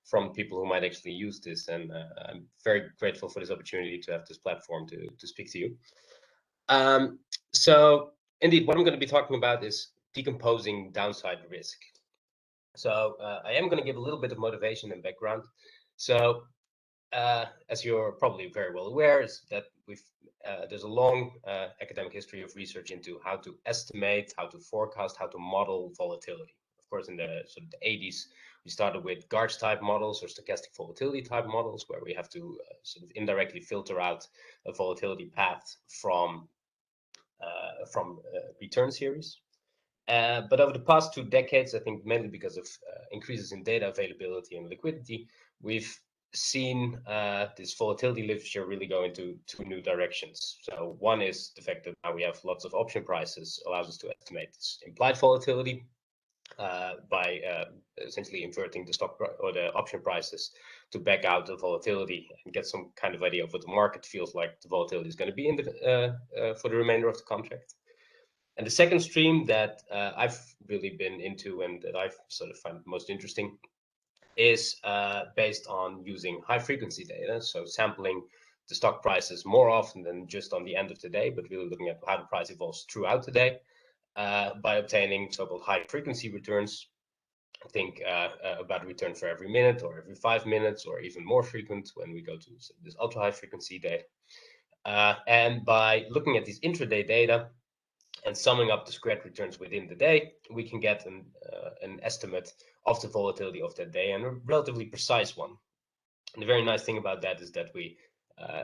from people who might actually use this. And I'm very grateful for this opportunity to have this platform to speak to you. So indeed, what I'm going to be talking about is decomposing downside risk. So I am going to give a little bit of motivation and background. So as you're probably very well aware, is that there's a long academic history of research into how to estimate, how to forecast, how to model volatility. Of course, in the sort of the 80s, we started with Garch type models or stochastic volatility type models, where we have to sort of indirectly filter out a volatility path from return series. But over the past 2 decades, I think mainly because of increases in data availability and liquidity, we've seen this volatility literature really go into 2 new directions. So one is the fact that now we have lots of option prices, allows us to estimate this implied volatility by essentially inverting the stock or the option prices to back out the volatility and get some kind of idea of what the market feels like the volatility is going to be in the for the remainder of the contract. And the second stream that I've really been into and that I've sort of found most interesting is based on using high frequency data. So sampling the stock prices more often than just on the end of the day, but really looking at how the price evolves throughout the day by obtaining so-called high frequency returns. I think about a return for every minute or every 5 minutes, or even more frequent when we go to this ultra high frequency day. And by looking at these intraday data and summing up the squared returns within the day, we can get an estimate of the volatility of that day, and a relatively precise one. And the very nice thing about that is that we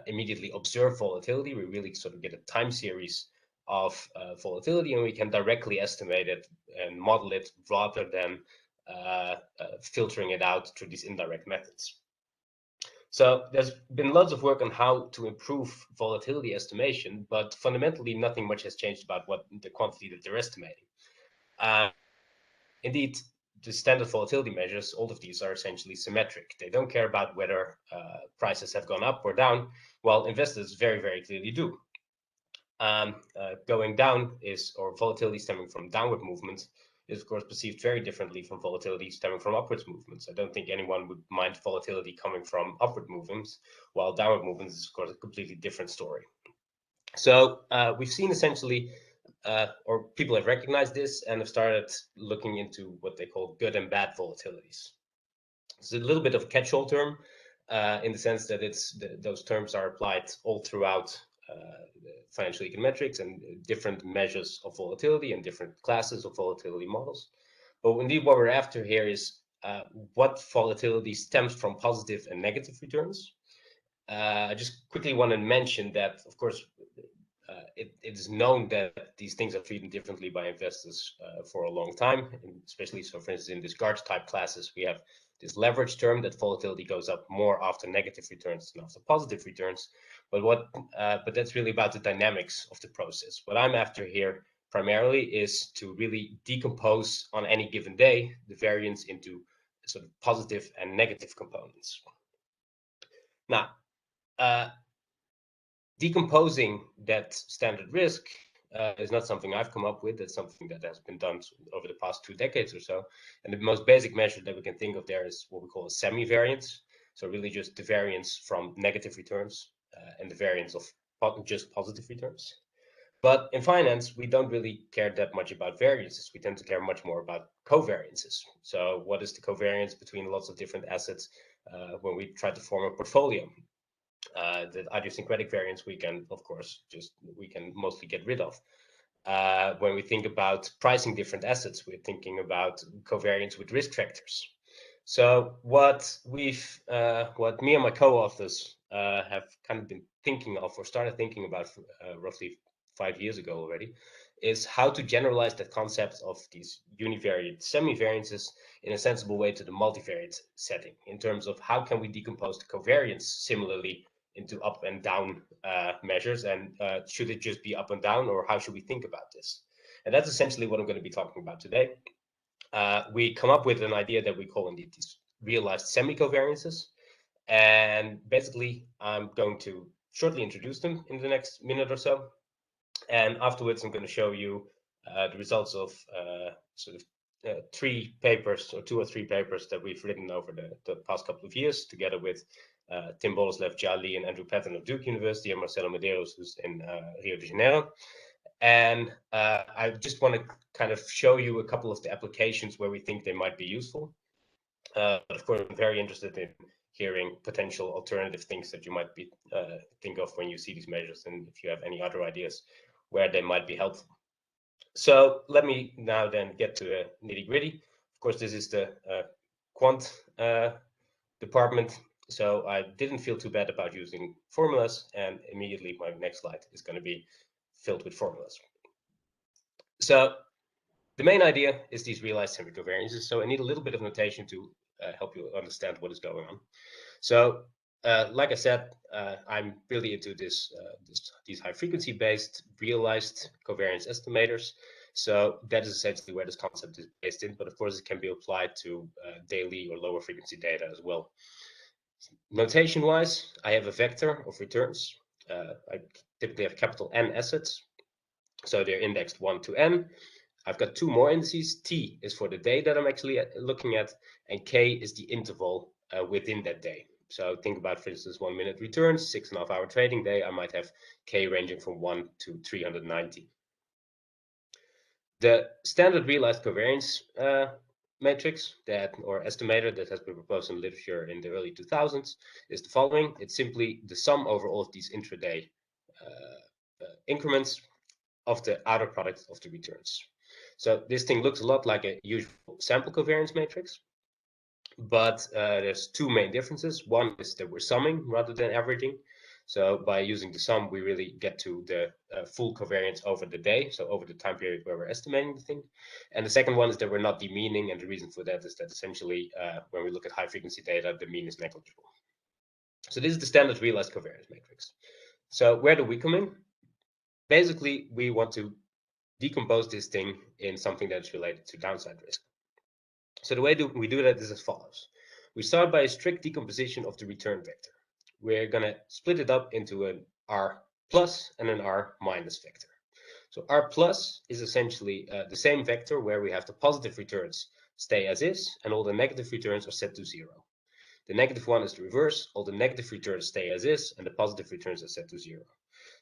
immediately observe volatility. We really sort of get a time series of volatility, and we can directly estimate it and model it rather than filtering it out through these indirect methods. So there's been lots of work on how to improve volatility estimation, but fundamentally nothing much has changed about what the quantity that they're estimating. Indeed, the standard volatility measures, all of these are essentially symmetric. They don't care about whether prices have gone up or down, while investors very, very clearly do. Going down or volatility stemming from downward movements is of course perceived very differently from volatility stemming from upwards movements. I don't think anyone would mind volatility coming from upward movements, while downward movements is of course a completely different story. So we've seen essentially, or people have recognized this and have started looking into what they call good and bad volatilities. It's a little bit of a catch-all term in the sense that those terms are applied all throughout financial econometrics and different measures of volatility and different classes of volatility models. But indeed, what we're after here is what volatility stems from positive and negative returns. I just quickly want to mention that, of course, it is known that these things are treated differently by investors for a long time, and especially so, for instance, in these Garch type classes, we have this leverage term that volatility goes up more after negative returns than after positive returns. But that's really about the dynamics of the process. What I'm after here primarily is to really decompose on any given day the variance into sort of positive and negative components. Now, decomposing that standard risk is not something I've come up with. It's something that has been done over the past 2 decades or so. And the most basic measure that we can think of there is what we call a semi-variance. So really just the variance from negative returns and the variance of just positive returns. But in finance, we don't really care that much about variances. We tend to care much more about covariances. So what is the covariance between lots of different assets when we try to form a portfolio? The idiosyncratic variance we can, of course, mostly get rid of. When we think about pricing different assets, we're thinking about covariance with risk factors. So what me and my co-authors have kind of been thinking of, or started thinking about roughly 5 years ago already, is how to generalize that concept of these univariate semi-variances in a sensible way to the multivariate setting, in terms of how can we decompose the covariance similarly into up and down measures, and should it just be up and down, or how should we think about this? And that's essentially what I'm going to be talking about today. We come up with an idea that we call indeed these realized semi-covariances, and basically I'm going to shortly introduce them in the next minute or so, and afterwards I'm going to show you the results of sort of 3 papers, or 2 or 3 papers that we've written over the past couple of years, together with Tim Boleslev, Jia Li, and Andrew Patton of Duke University, and Marcelo Medeiros, who's in Rio de Janeiro. And I just want to kind of show you a couple of the applications where we think they might be useful. But of course, I'm very interested in hearing potential alternative things that you might be think of when you see these measures, and if you have any other ideas where they might be helpful. So let me now then get to the nitty-gritty. Of course, this is the quant department, so I didn't feel too bad about using formulas, and immediately my next slide is going to be filled with formulas. So the main idea is these realized semicovariances. So I need a little bit of notation to help you understand what is going on. So like I said, I'm really into these high frequency based realized covariance estimators. So that is essentially where this concept is based in, but of course it can be applied to daily or lower frequency data as well. Notation wise, I have a vector of returns. I typically have capital N assets. So they're indexed 1 to N. I've got 2 more indices. T is for the day that I'm actually looking at, and K is the interval within that day. So think about, for instance, 1 minute returns, 6.5 hour trading day. I might have K ranging from 1 to 390. The standard realized covariance matrix or estimator that has been proposed in literature in the early 2000s is the following. It's simply the sum over all of these intraday increments of the outer product of the returns. So this thing looks a lot like a usual sample covariance matrix, but there's 2 main differences. One is that we're summing rather than averaging. So by using the sum, we really get to the full covariance over the day, so over the time period where we're estimating the thing. And the second one is that we're not demeaning, and the reason for that is that essentially when we look at high frequency data, the mean is negligible. So this is the standard realized covariance matrix. So where do we come in? Basically, we want to decompose this thing in something that's related to downside risk. So the way we do that is as follows. We start by a strict decomposition of the return vector. We're going to split it up into an R plus and an R minus vector. So R plus is essentially the same vector where we have the positive returns stay as is and all the negative returns are set to 0. The negative one is the reverse. All the negative returns stay as is and the positive returns are set to 0.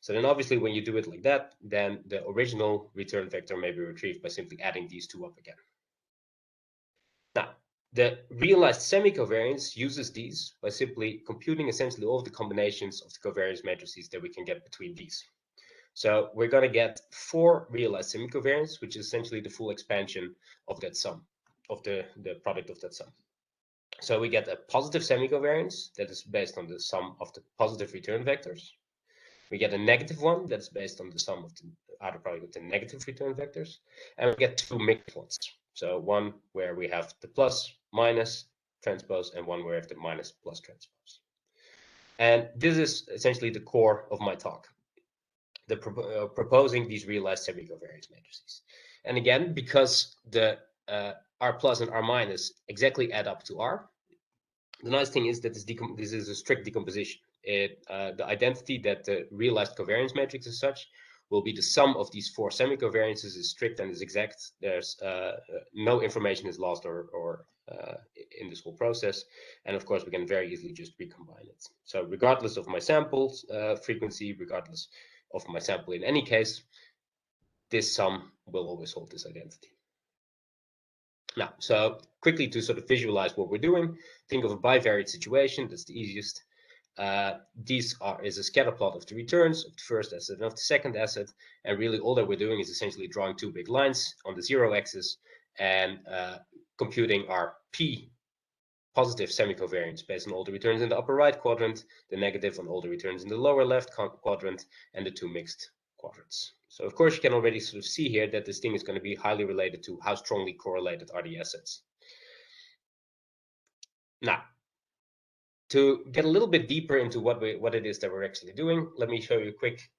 So then obviously when you do it like that, then the original return vector may be retrieved by simply adding these 2 up again. Now, the realized semicovariance uses these by simply computing essentially all of the combinations of the covariance matrices that we can get between these. So we're going to get 4 realized semicovariance, which is essentially the full expansion of that sum, of the product of that sum. So we get a positive semicovariance that is based on the sum of the positive return vectors. We get a negative one that's based on the sum of the outer product of the negative return vectors. And we get 2 mixed ones. So one where we have the plus minus transpose and one where we have the minus plus transpose. And this is essentially the core of my talk, proposing these realized semicovariance matrices. And again, because the R plus and R minus exactly add up to R, the nice thing is that this is a strict decomposition. The identity that the realized covariance matrix as such will be the sum of these 4 semicovariances is strict and is exact. There's no information is lost or in this whole process. And of course, we can very easily just recombine it. So regardless of my samples frequency, regardless of my sample in any case, this sum will always hold this identity. Now, so quickly to sort of visualize what we're doing, think of a bivariate situation. That's the easiest. These is a scatter plot of the returns of the first asset and of the second asset, and really all that we're doing is essentially drawing 2 big lines on the 0 axis and computing our P positive semicovariance based on all the returns in the upper right quadrant, the negative on all the returns in the lower left quadrant, and the 2 mixed quadrants. So of course you can already sort of see here that this thing is going to be highly related to how strongly correlated are the assets. Now, to get a little bit deeper into what it is that we're actually doing, let me show you a quick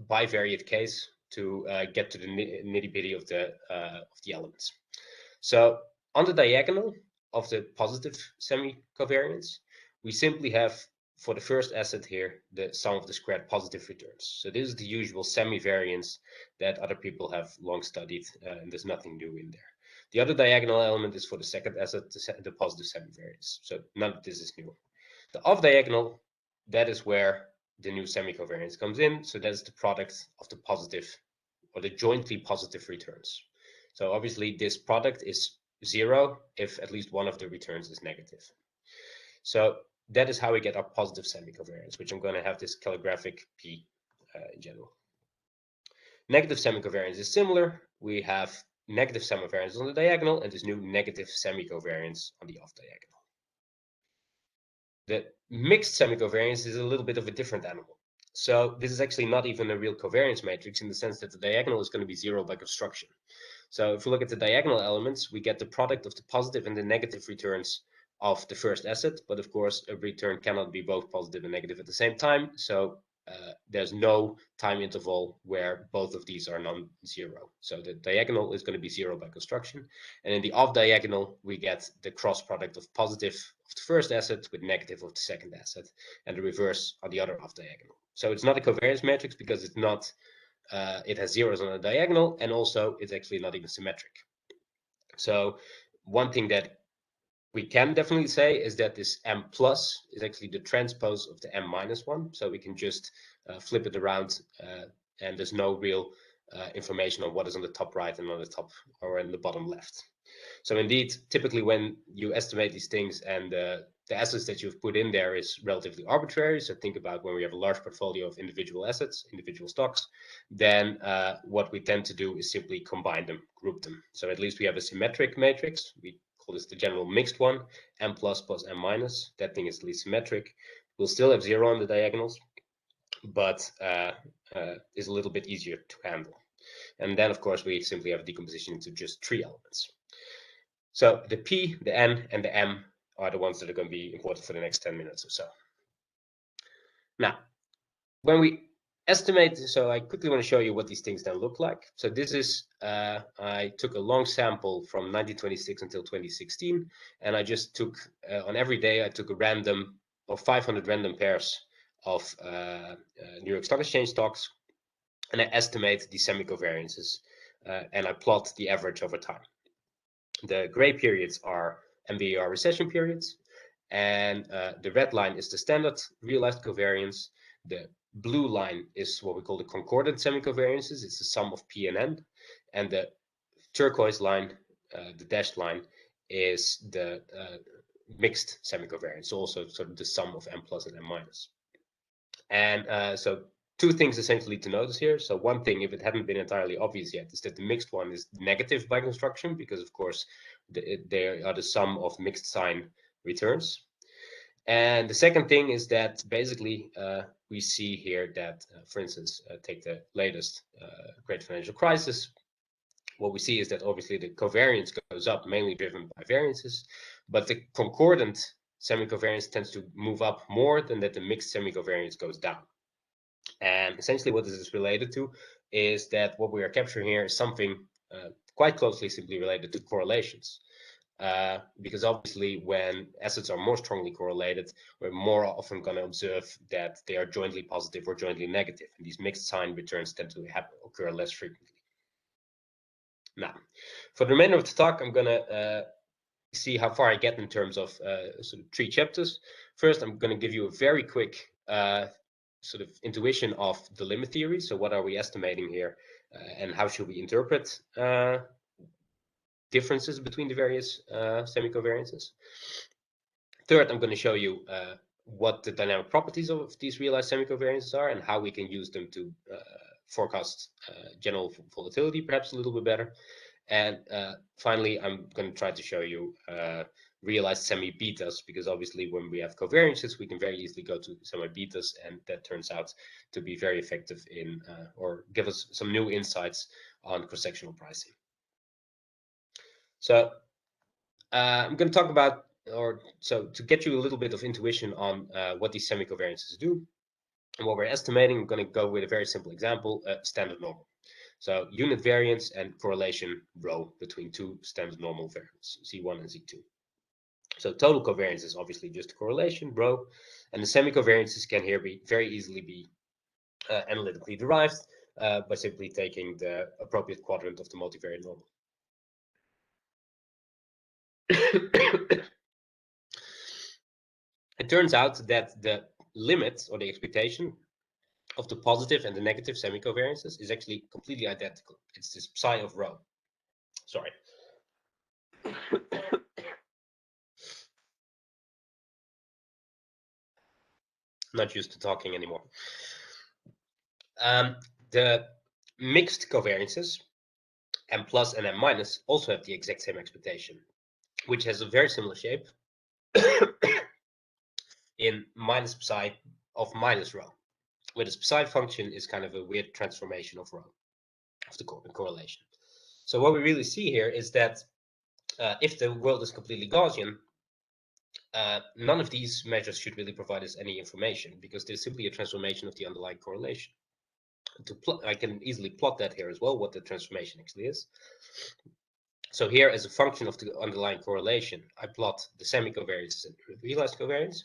bivariate case to get to the nitty-bitty of the elements. So on the diagonal of the positive semicovariance, we simply have for the first asset here the sum of the squared positive returns. So this is the usual semi-variance that other people have long studied, and there's nothing new in there. The other diagonal element is for the second asset, the positive semi-variance. So none of this is new. The off-diagonal, that is where the new semicovariance comes in. So that's the product of the positive or the jointly positive returns. So obviously this product is 0 if at least one of the returns is negative. So that is how we get our positive semicovariance, which I'm going to have this calligraphic P in general. Negative semicovariance is similar. We have negative semivariance on the diagonal and this new negative semicovariance on the off diagonal. The mixed semicovariance is a little bit of a different animal. So this is actually not even a real covariance matrix in the sense that the diagonal is going to be 0 by construction. So if we look at the diagonal elements, we get the product of the positive and the negative returns of the first asset. But of course, a return cannot be both positive and negative at the same time. So there's no time interval where both of these are non-zero. So the diagonal is going to be 0 by construction. And in the off diagonal, we get the cross product of positive of the first asset with negative of the second asset, and the reverse on the other off diagonal. So it's not a covariance matrix because it's not, it has zeros on the diagonal, and also it's actually not even symmetric. So one thing that we can definitely say is that this M plus is actually the transpose of the M minus one. So we can just flip it around and there's no real information on what is on the top right and on the top or in the bottom left. So indeed, typically when you estimate these things and the assets that you've put in there is relatively arbitrary. So think about when we have a large portfolio of individual assets, individual stocks, then what we tend to do is simply combine them, group them. So at least we have a symmetric matrix. We call this the general mixed one, M plus plus M minus. That thing is at least symmetric. We'll still have 0 on the diagonals, but is a little bit easier to handle. And then, of course, we simply have decomposition into just 3 elements. So the P, the N, and the M are the ones that are going to be important for the next 10 minutes or so. Now, when we estimate, so I quickly want to show you what these things then look like. So this is, I took a long sample from 1926 until 2016, and I just took, on every day, I took a random, or 500 random pairs of New York Stock Exchange stocks, and I estimate the semicovariances, and I plot the average over time. The gray periods are MBER recession periods, and the red line is the standard realized covariance. The blue line is what we call the concordant semicovariances. It's the sum of P and N. And the turquoise line, the dashed line, is the mixed semicovariance, also sort of the sum of M plus and M minus. And so two things essentially to notice here. So one thing, if it hadn't been entirely obvious yet, is that the mixed one is negative by construction, because of course they are the sum of mixed sign returns. And the second thing is that basically we see here that, for instance, take the latest great financial crisis. What we see is that obviously the covariance goes up, mainly driven by variances, but the concordant semicovariance tends to move up more than that the mixed semicovariance goes down. And essentially what this is related to is that what we are capturing here is something quite closely simply related to correlations. Because obviously when assets are more strongly correlated, we're more often going to observe that they are jointly positive or jointly negative. And these mixed sign returns tend to occur less frequently. Now, for the remainder of the talk, I'm going to see how far I get in terms of sort of 3 chapters. First, I'm going to give you a very quick sort of intuition of the limit theory. So what are we estimating here and how should we interpret differences between the various semicovariances. Third, I'm going to show you what the dynamic properties of these realized semicovariances are and how we can use them to forecast general volatility perhaps a little bit better. And finally, I'm going to try to show you realized semi-betas, because obviously when we have covariances, we can very easily go to semi-betas, and that turns out to be very effective in or give us some new insights on cross-sectional pricing. So I'm going to talk about, so to get you a little bit of intuition on what these semicovariances do and what we're estimating, I'm going to go with a very simple example, standard normal. So unit variance and correlation rho between 2 standard normal variables, Z1 and Z2. So total covariance is obviously just a correlation, rho, and the semicovariances can here be very easily be analytically derived by simply taking the appropriate quadrant of the multivariate normal. It turns out that the limit or the expectation of the positive and the negative semicovariances is actually completely identical. It's this psi of rho. Sorry. Not used to talking anymore. The mixed covariances, m plus and m minus, also have the exact same expectation, which has a very similar shape in minus psi of minus rho, where the psi function is kind of a weird transformation of rho, of the correlation. So what we really see here is that if the world is completely Gaussian, none of these measures should really provide us any information, because there's simply a transformation of the underlying correlation. I can easily plot that here as well, what the transformation actually is. So here, as a function of the underlying correlation, I plot the semicovariance and the realized covariance.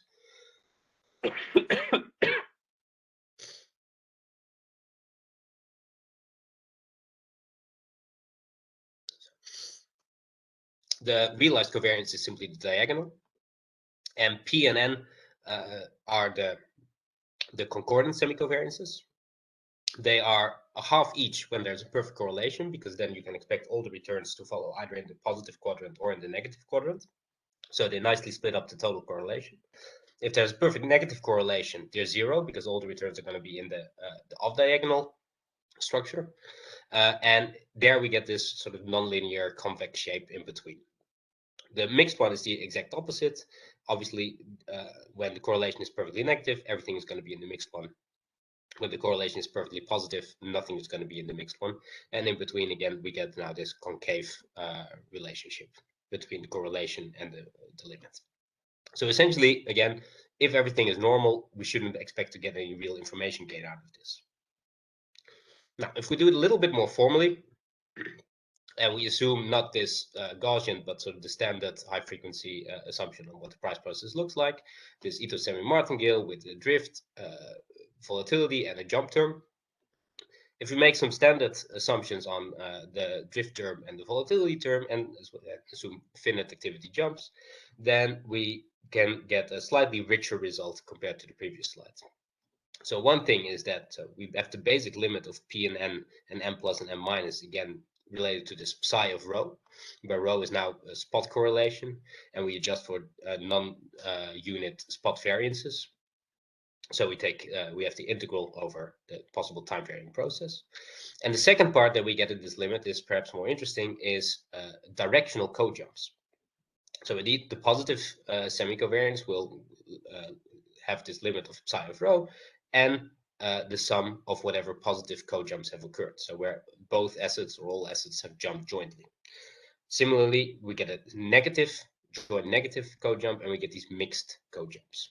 The realized covariance is simply the diagonal, and P and N are the concordant semicovariances. They are a half each when there's a perfect correlation, because then you can expect all the returns to follow either in the positive quadrant or in the negative quadrant. So they nicely split up the total correlation. If there's a perfect negative correlation, they're zero, because all the returns are going to be in the off-diagonal structure. And there we get this sort of nonlinear convex shape in between. The mixed one is the exact opposite. Obviously, when the correlation is perfectly negative, everything is going to be in the mixed one. When the correlation is perfectly positive, nothing is going to be in the mixed one. And in between, again, we get now this concave relationship between the correlation and the limit. So essentially, again, if everything is normal, we shouldn't expect to get any real information gain out of this. Now, if we do it a little bit more formally, and we assume not this Gaussian, but sort of the standard high-frequency assumption on what the price process looks like, this Ito-Semi-Martingale with the drift, volatility, and a jump term. If we make some standard assumptions on the drift term and the volatility term, and assume finite activity jumps, then we can get a slightly richer result compared to the previous slide. So one thing is that we have the basic limit of P and N and M plus and M minus, again, related to this psi of rho, where rho is now a spot correlation, and we adjust for non-unit spot variances. So we have the integral over the possible time varying process. And the second part that we get in this limit is perhaps more interesting, is directional cojumps. So indeed, the positive semicovariance will have this limit of psi of rho, and the sum of whatever positive cojumps have occurred. So where both assets or all assets have jumped jointly. Similarly, we get a negative joint negative cojump, and we get these mixed cojumps.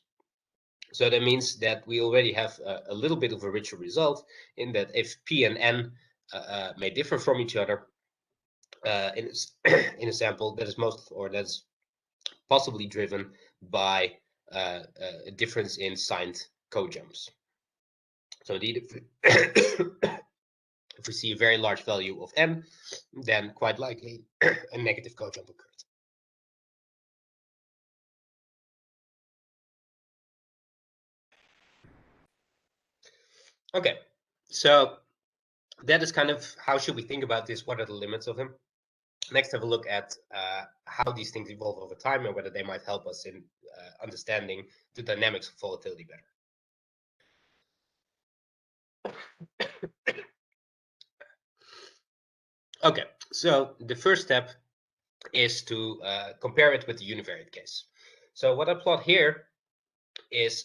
So that means that we already have a little bit of a richer result, in that if P and N may differ from each other in a sample, that is that's possibly driven by a difference in signed cojumps. So indeed, if we see a very large value of M, then quite likely a negative cojump occurred. Okay, so that is kind of how should we think about this? What are the limits of him? Next, have a look at how these things evolve over time and whether they might help us in understanding the dynamics of volatility better. Okay, so the first step is to compare it with the univariate case. So what I plot here is,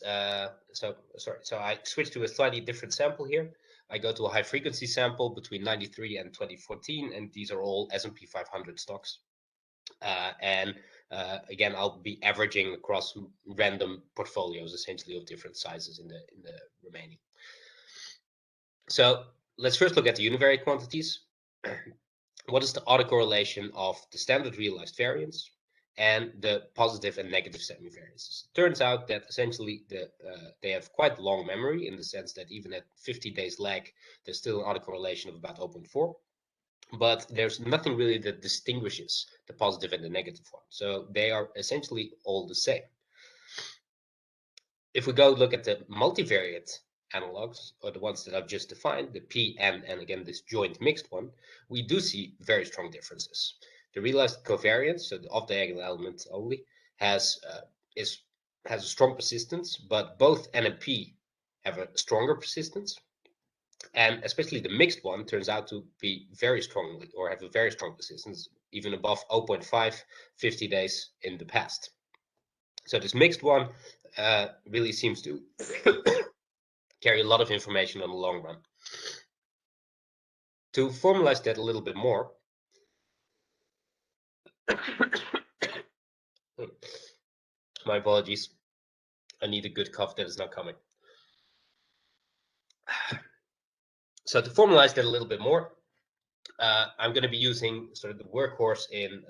so I switch to a slightly different sample here. I go to a high frequency sample between 93 and 2014, and these are all S&P 500 stocks. Again, I'll be averaging across random portfolios, essentially of different sizes in the remaining. So let's first look at the univariate quantities. What is the autocorrelation of the standard realized variance and the positive and negative semivariances? It turns out that essentially they have quite long memory, in the sense that even at 50 days lag, there's still an autocorrelation of about 0.4. but there's nothing really that distinguishes the positive and the negative one. So they are essentially all the same. If we go look at the multivariate analogs, or the ones that I've just defined, the P, N, and again this joint mixed one, we do see very strong differences. The realized covariance, so the off-diagonal element only, has a strong persistence, but both N and P have a stronger persistence. And especially the mixed one turns out to be very strongly, or have a very strong persistence, even above 0.5 50 days in the past. So this mixed one really seems to carry a lot of information on the long run. To formalize that a little bit more, my apologies, I need a good cough that is not coming. So to formalize that a little bit more, I'm going to be using sort of the workhorse in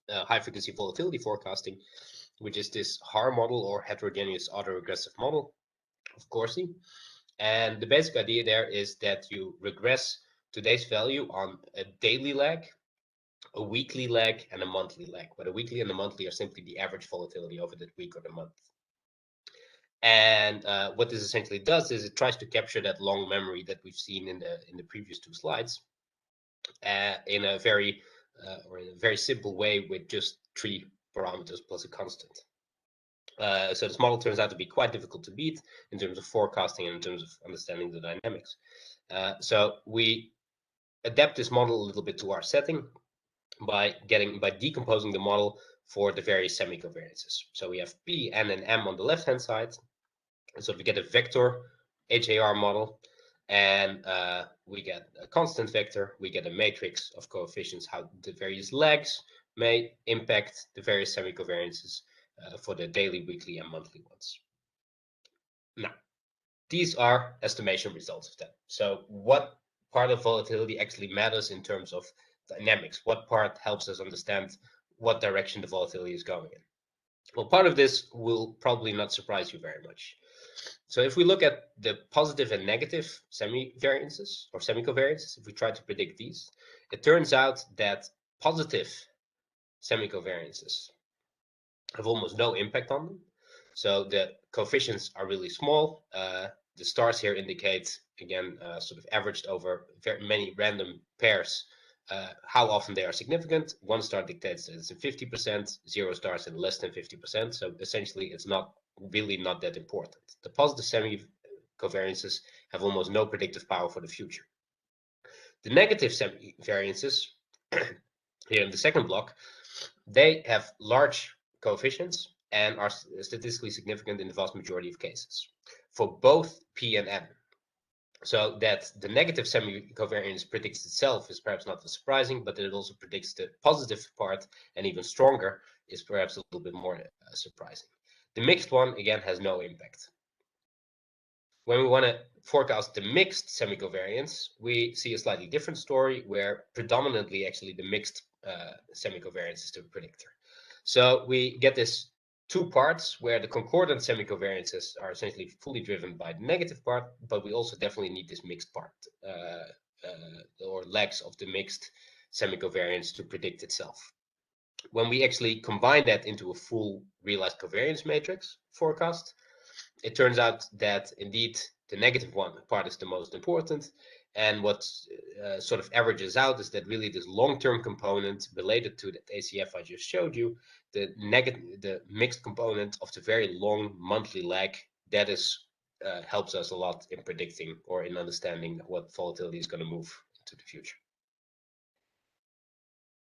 high frequency volatility forecasting, which is this HAR model, or heterogeneous autoregressive model of Corsi. And the basic idea there is that you regress today's value on a daily lag, a weekly lag, and a monthly lag. But a weekly and a monthly are simply the average volatility over that week or the month. And what this essentially does is it tries to capture that long memory that we've seen in the previous two slides in a very simple way with just 3 parameters plus a constant. So this model turns out to be quite difficult to beat in terms of forecasting and in terms of understanding the dynamics. So we adapt this model a little bit to our setting by decomposing the model for the various semicovariances. So we have P, N, and M on the left-hand side. And so we get a vector HAR model, and we get a constant vector. We get a matrix of coefficients, how the various lags may impact the various semicovariances for the daily, weekly, and monthly ones. Now, these are estimation results of that. So what part of volatility actually matters in terms of dynamics? What part helps us understand what direction the volatility is going in? Well, part of this will probably not surprise you very much. So if we look at the positive and negative semi-variances or semicovariances, if we try to predict these, it turns out that positive semicovariances have almost no impact on them. So the coefficients are really small. The stars here indicate, again, sort of averaged over very many random pairs, how often they are significant. 1 star dictates that it's in 50%, 0 stars in less than 50%. So essentially, it's really not that important. The positive semi-covariances have almost no predictive power for the future. The negative semi-variances, here in the second block, they have large coefficients and are statistically significant in the vast majority of cases for both P and N. So that the negative semi-covariance predicts itself is perhaps not surprising, but that it also predicts the positive part, and even stronger, is perhaps a little bit more surprising. The mixed one, again, has no impact. When we want to forecast the mixed semicovariance, we see a slightly different story where predominantly actually the mixed semicovariance is the predictor. So we get this 2 parts where the concordant semicovariances are essentially fully driven by the negative part, but we also definitely need this mixed part or legs of the mixed semicovariance to predict itself. When we actually combine that into a full realized covariance matrix forecast, it turns out that indeed the negative one part is the most important. And what sort of averages out is that really this long-term component related to that ACF I just showed you, the mixed component of the very long monthly lag, that is helps us a lot in predicting or in understanding what volatility is going to move into the future.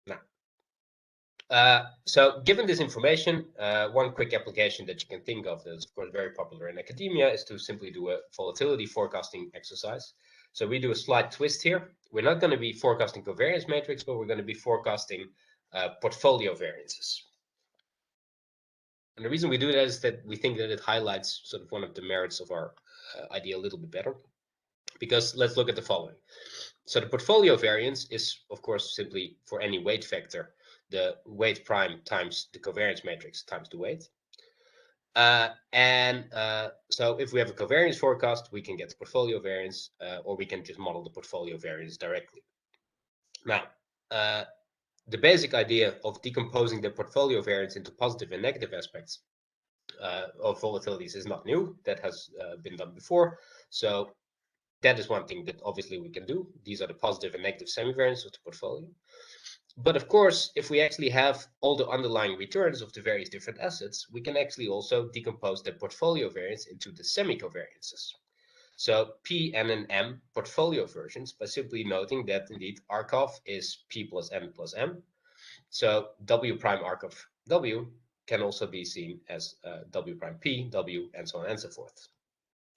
Now, so given this information, one quick application that you can think of that is of course very popular in academia is to simply do a volatility forecasting exercise. So we do a slight twist here. We're not going to be forecasting covariance matrix, but we're going to be forecasting portfolio variances. And the reason we do that is that we think that it highlights sort of one of the merits of our idea a little bit better. Because let's look at the following. So the portfolio variance is, of course, simply for any weight vector, the weight prime times the covariance matrix times the weight. So if we have a covariance forecast, we can get the portfolio variance, or we can just model the portfolio variance directly. Now, the basic idea of decomposing the portfolio variance into positive and negative aspects of volatilities is not new. That has been done before. So that is one thing that obviously we can do. These are the positive and negative semi-variance of the portfolio. But of course, if we actually have all the underlying returns of the various different assets, we can actually also decompose the portfolio variance into the semicovariances. So P, N, and M portfolio versions by simply noting that indeed RCOV is P plus N plus M. So W prime RCOV W can also be seen as W prime P, W, and so on and so forth.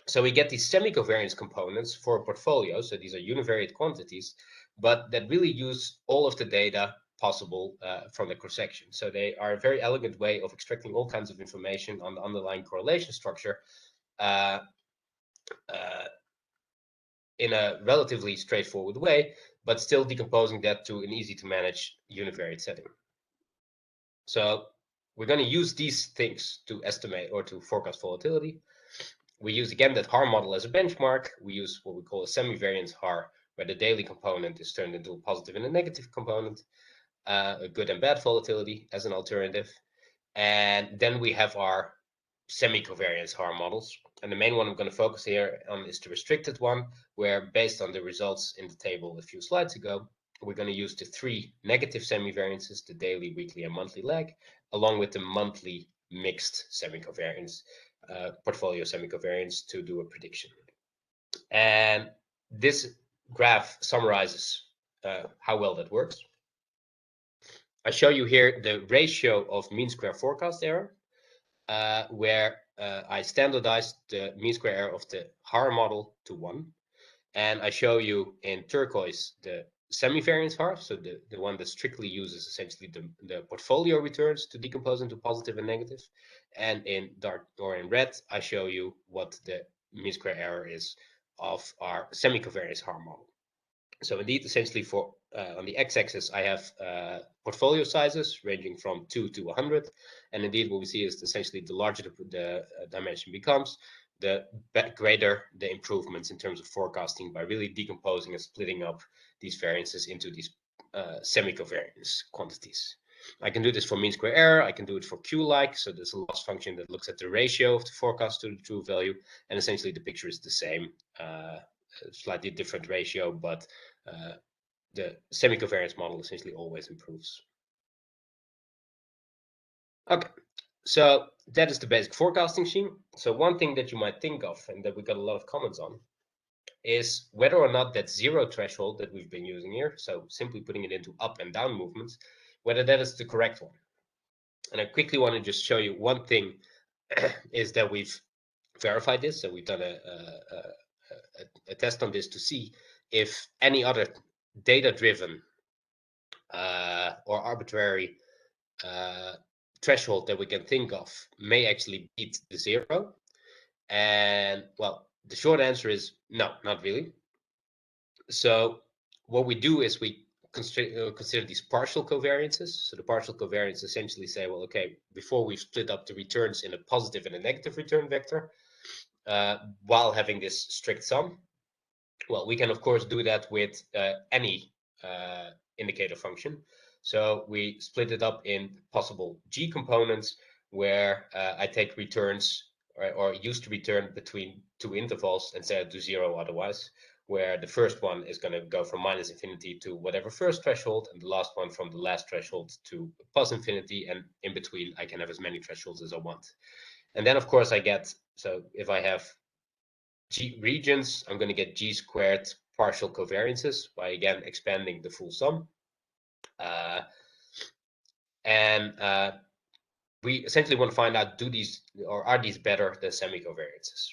So we get these semicovariance components for a portfolio. So these are univariate quantities, but that really use all of the data possible from the cross-section. So they are a very elegant way of extracting all kinds of information on the underlying correlation structure in a relatively straightforward way, but still decomposing that to an easy to manage univariate setting. So we're going to use these things to estimate or to forecast volatility. We use again that HAR model as a benchmark. We use what we call a semi-variance HAR, where the daily component is turned into a positive and a negative component, a good and bad volatility as an alternative. And then we have our semi-covariance HAR models. And the main one I'm going to focus here on is the restricted one, where based on the results in the table a few slides ago, we're going to use the 3 negative semi-variances, the daily, weekly, and monthly lag, along with the monthly mixed semi-covariance, portfolio semi-covariance to do a prediction. And this graph summarizes how well that works. I show you here the ratio of mean square forecast error, where I standardized the mean square error of the HAR model to 1. And I show you in turquoise the semi-variance HAR, so the one that strictly uses essentially the portfolio returns to decompose into positive and negative. And in dark or in red, I show you what the mean square error is of our semi-covariance HAR model. So indeed, essentially for on the x-axis, I have portfolio sizes ranging from 2 to 100. And indeed, what we see is essentially the larger the dimension becomes, the greater the improvements in terms of forecasting by really decomposing and splitting up these variances into these semi-covariance quantities. I can do this for mean square error. I can do it for Q-like. So there's a loss function that looks at the ratio of the forecast to the true value. And essentially, the picture is the same, slightly different ratio, but the semi-covariance model essentially always improves. Okay, so that is the basic forecasting scheme. So one thing that you might think of, and that we got a lot of comments on, is whether or not that zero threshold that we've been using here, so simply putting it into up and down movements, whether that is the correct one. And I quickly want to just show you one thing is that we've verified this. So we've done a test on this to see if any other data-driven or arbitrary threshold that we can think of may actually beat the zero. And well, the short answer is no, not really. So what we do is we consider these partial covariances. So the partial covariances essentially say, well, okay, before we've split up the returns in a positive and a negative return vector, while having this strict sum, well, we can of course do that with any indicator function. So we split it up in possible G components where I take returns or used to return between 2 intervals and set it to 0 otherwise, where the first one is going to go from minus infinity to whatever first threshold, and the last one from the last threshold to plus infinity, and in between I can have as many thresholds as I want. And then of course I get, so if I have G regions, I'm going to get G squared partial covariances by again expanding the full sum. We essentially want to find out, do these or are these better than semicovariances?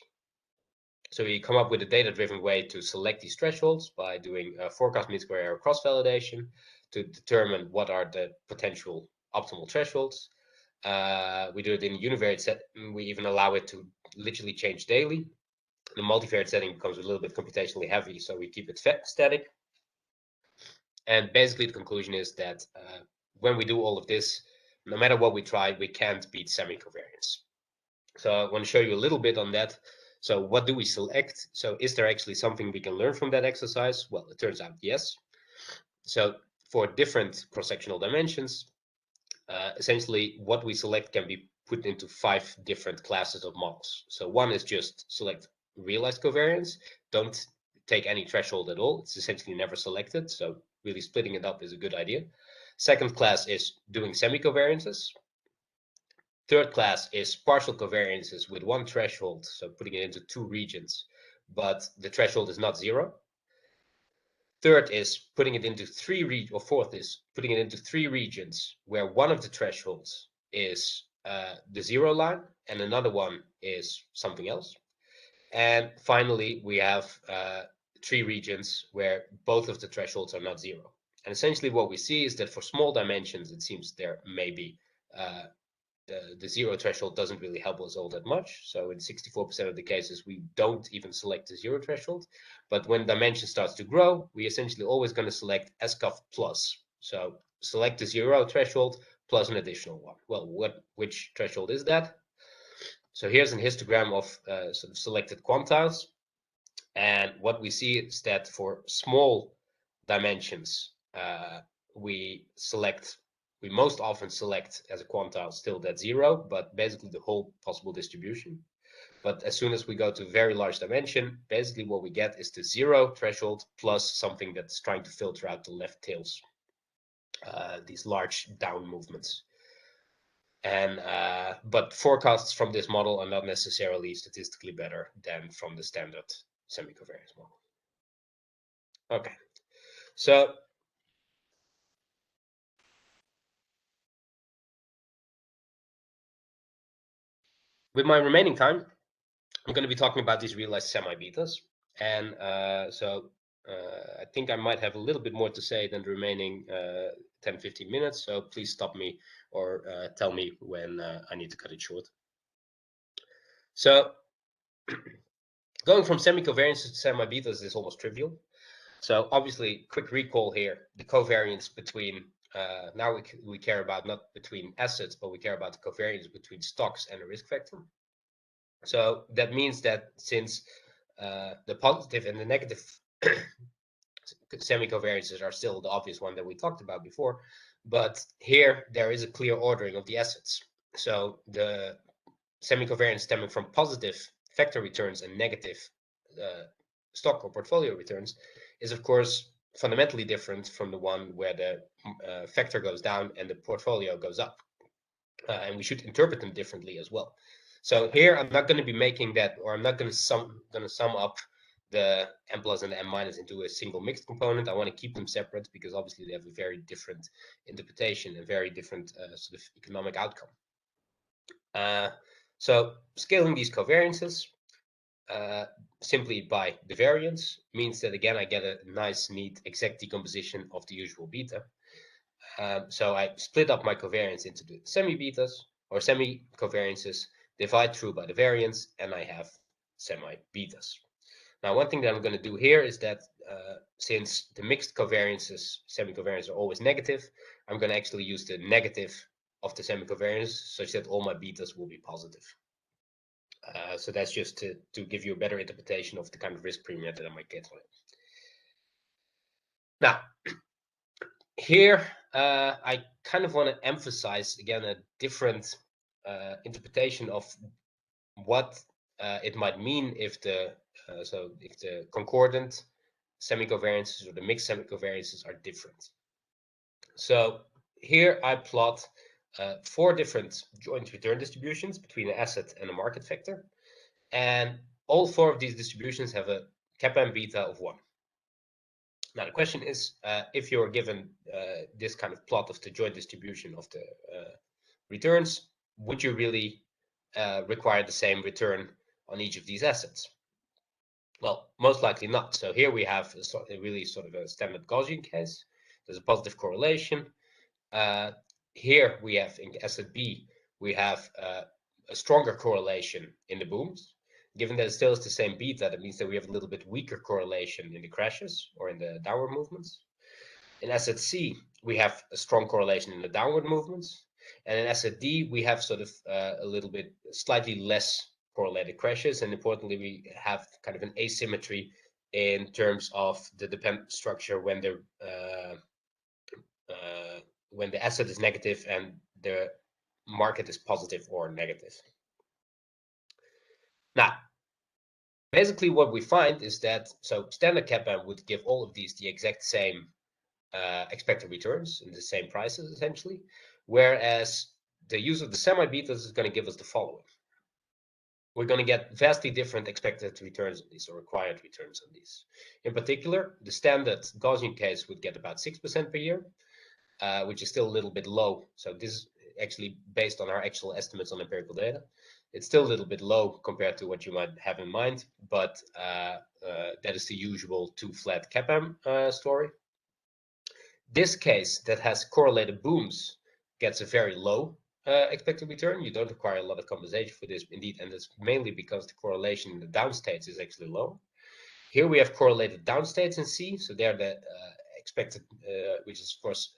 So we come up with a data-driven way to select these thresholds by doing a forecast mean square error cross-validation to determine what are the potential optimal thresholds. We do it in univariate set. We even allow it to literally change daily. The multivariate setting becomes a little bit computationally heavy, so we keep it static. And basically, the conclusion is that when we do all of this, no matter what we try, we can't beat semicovariance. So I want to show you a little bit on that. So what do we select? So is there actually something we can learn from that exercise? Well, it turns out yes. So for different cross-sectional dimensions, essentially what we select can be put into 5 different classes of models. So one is just select realized covariance. Don't take any threshold at all. It's essentially never selected. So really splitting it up is a good idea. Second class is doing semicovariances. Third class is partial covariances with one threshold, so putting it into 2 regions, but the threshold is not 0. Third is putting it into 3 regions, or fourth is putting it into 3 regions where one of the thresholds is the 0 line and another one is something else. And finally, we have 3 regions where both of the thresholds are not 0. And essentially what we see is that for small dimensions, it seems there may be the 0 threshold doesn't really help us all that much. So in 64% of the cases, we don't even select the 0 threshold. But when dimension starts to grow, we essentially always going to select SCOV plus. So select the 0 threshold plus an additional one. Well, which threshold is that? So here's an histogram of sort of selected quantiles. And what we see is that for small dimensions, we most often select as a quantile still that 0, but basically the whole possible distribution. But as soon as we go to very large dimension, basically what we get is the 0 threshold plus something that's trying to filter out the left tails, these large down movements. And but forecasts from this model are not necessarily statistically better than from the standard semicovariance model. Okay, so with my remaining time, I'm going to be talking about these realized semi-betas. And I think I might have a little bit more to say than the remaining 10-15 minutes. So please stop me or tell me when I need to cut it short. So going from semicovariances to semi-betas is almost trivial. So obviously, quick recall here, the covariance between, now we care about not between assets, but we care about the covariance between stocks and a risk factor. So that means that since the positive and the negative semicovariances are still the obvious one that we talked about before, but here there is a clear ordering of the assets. So the semicovariance stemming from positive factor returns and negative stock or portfolio returns is of course fundamentally different from the one where the factor goes down and the portfolio goes up. And we should interpret them differently as well. So here I'm not going to be making that, or I'm not going to sum up the m plus and the m minus into a single mixed component. I want to keep them separate because obviously they have a very different interpretation and very different sort of economic outcome. So scaling these covariances simply by the variance means that again I get a nice, neat, exact decomposition of the usual beta. So I split up my covariance into the semi-betas or semi-covariances, divide through by the variance, and I have semi-betas. Now, one thing that I'm going to do here is that since the mixed covariances, semi-covariances are always negative, I'm going to actually use the negative of the semi-covariance such that all my betas will be positive. So that's just to give you a better interpretation of the kind of risk premium that I might get on it. Now, here I kind of want to emphasize again a different interpretation of what it might mean if the concordant semicovariances or the mixed semicovariances are different. So here I plot 4 different joint return distributions between an asset and a market factor, and all 4 of these distributions have a kappa and beta of 1. Now the question is, if you're given this kind of plot of the joint distribution of the returns, would you really require the same return on each of these assets? Well, most likely not. So here we have a really sort of a standard Gaussian case. There's a positive correlation. Here we have in asset B, we have a stronger correlation in the booms. Given that it still is the same beta, that means that we have a little bit weaker correlation in the crashes or in the downward movements. In asset C, we have a strong correlation in the downward movements. And in asset D, we have sort of a little bit slightly less correlated crashes. And importantly, we have kind of an asymmetry in terms of the dependent structure when the asset is negative and the market is positive or negative. Now, basically what we find is that, so standard CAPM would give all of these the exact same expected returns and the same prices essentially, whereas the use of the semi-betas is going to give us the following. We're going to get vastly different expected returns on these, or required returns on these. In particular, the standard Gaussian case would get about 6% per year, which is still a little bit low. So this is actually based on our actual estimates on empirical data. It's still a little bit low compared to what you might have in mind, but that is the usual two flat CAPM story. This case that has correlated booms gets a very low expected return. You don't require a lot of compensation for this, indeed, and it's mainly because the correlation in the down states is actually low. Here we have correlated down states in C, so they're the expected, which is of course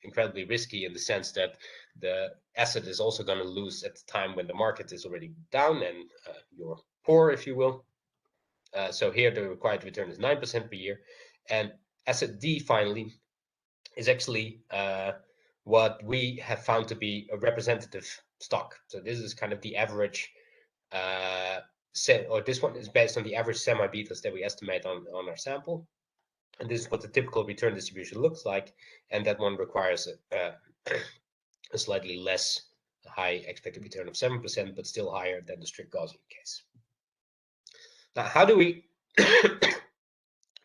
incredibly risky in the sense that the asset is also going to lose at the time when the market is already down and you're poor, if you will. So here the required return is 9% per year, and asset D finally is actually what we have found to be a representative stock. So this is kind of the average or this one is based on the average semi-betas that we estimate on our sample. And this is what the typical return distribution looks like. And that one requires a slightly less high expected return of 7%, but still higher than the strict Gaussian case. Now, how do we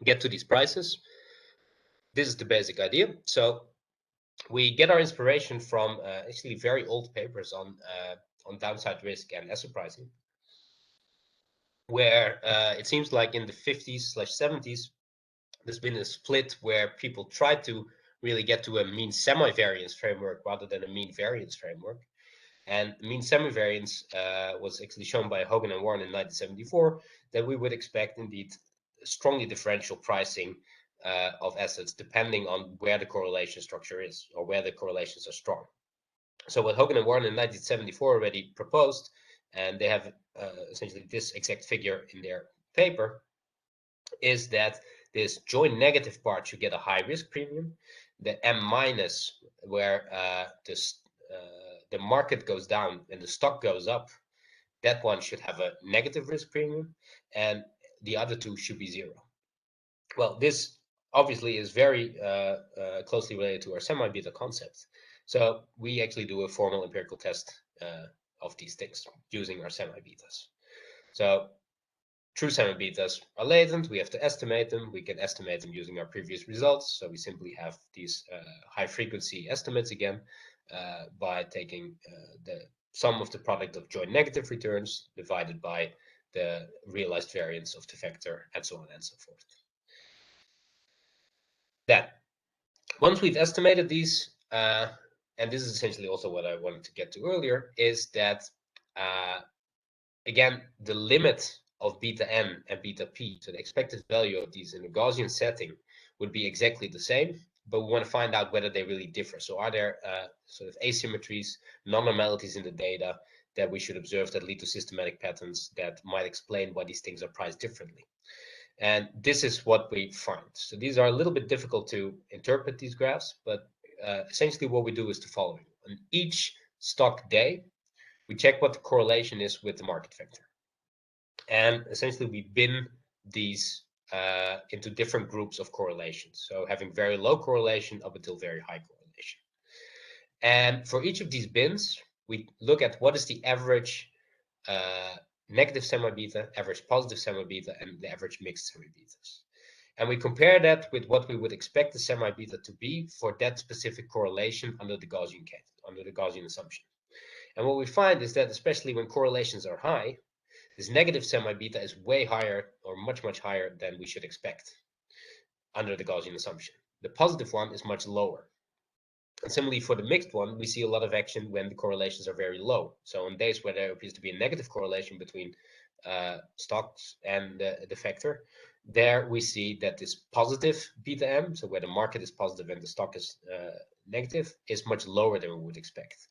get to these prices? This is the basic idea. So we get our inspiration from actually very old papers on downside risk and asset pricing, where it seems like in the 50s/70s, there's been a split where people tried to really get to a mean semi-variance framework rather than a mean variance framework. And mean semi-variance was actually shown by Hogan and Warren in 1974, that we would expect indeed strongly differential pricing of assets depending on where the correlation structure is or where the correlations are strong. So what Hogan and Warren in 1974 already proposed, and they have essentially this exact figure in their paper, is that this joint negative part should get a high risk premium. The M minus, where the market goes down and the stock goes up, that one should have a negative risk premium, and the other two should be zero. Well, this obviously is very closely related to our semi-beta concept. So we actually do a formal empirical test of these things using our semi-betas. So true semi-betas are latent. We have to estimate them. We can estimate them using our previous results. So we simply have these high frequency estimates again by taking the sum of the product of joint negative returns divided by the realized variance of the vector, and so on and so forth. Then, once we've estimated these, and this is essentially also what I wanted to get to earlier, is that, again, the limit of beta n and beta p, so the expected value of these in a Gaussian setting, would be exactly the same, but we want to find out whether they really differ. So are there sort of asymmetries, non-normalities in the data that we should observe that lead to systematic patterns that might explain why these things are priced differently? And this is what we find. So these are a little bit difficult to interpret, these graphs, but essentially what we do is the following. On each stock day, we check what the correlation is with the market vector. And essentially we bin these into different groups of correlations. So having very low correlation up until very high correlation. And for each of these bins, we look at what is the average negative semi-beta, average positive semi-beta, and the average mixed semi-betas. And we compare that with what we would expect the semi-beta to be for that specific correlation under the Gaussian case, under the Gaussian assumption. And what we find is that especially when correlations are high, this negative semi-beta is way higher, or much, much higher than we should expect under the Gaussian assumption. The positive one is much lower. And similarly, for the mixed one, we see a lot of action when the correlations are very low. So on days where there appears to be a negative correlation between stocks and the factor, there we see that this positive beta M, so where the market is positive and the stock is negative, is much lower than we would expect.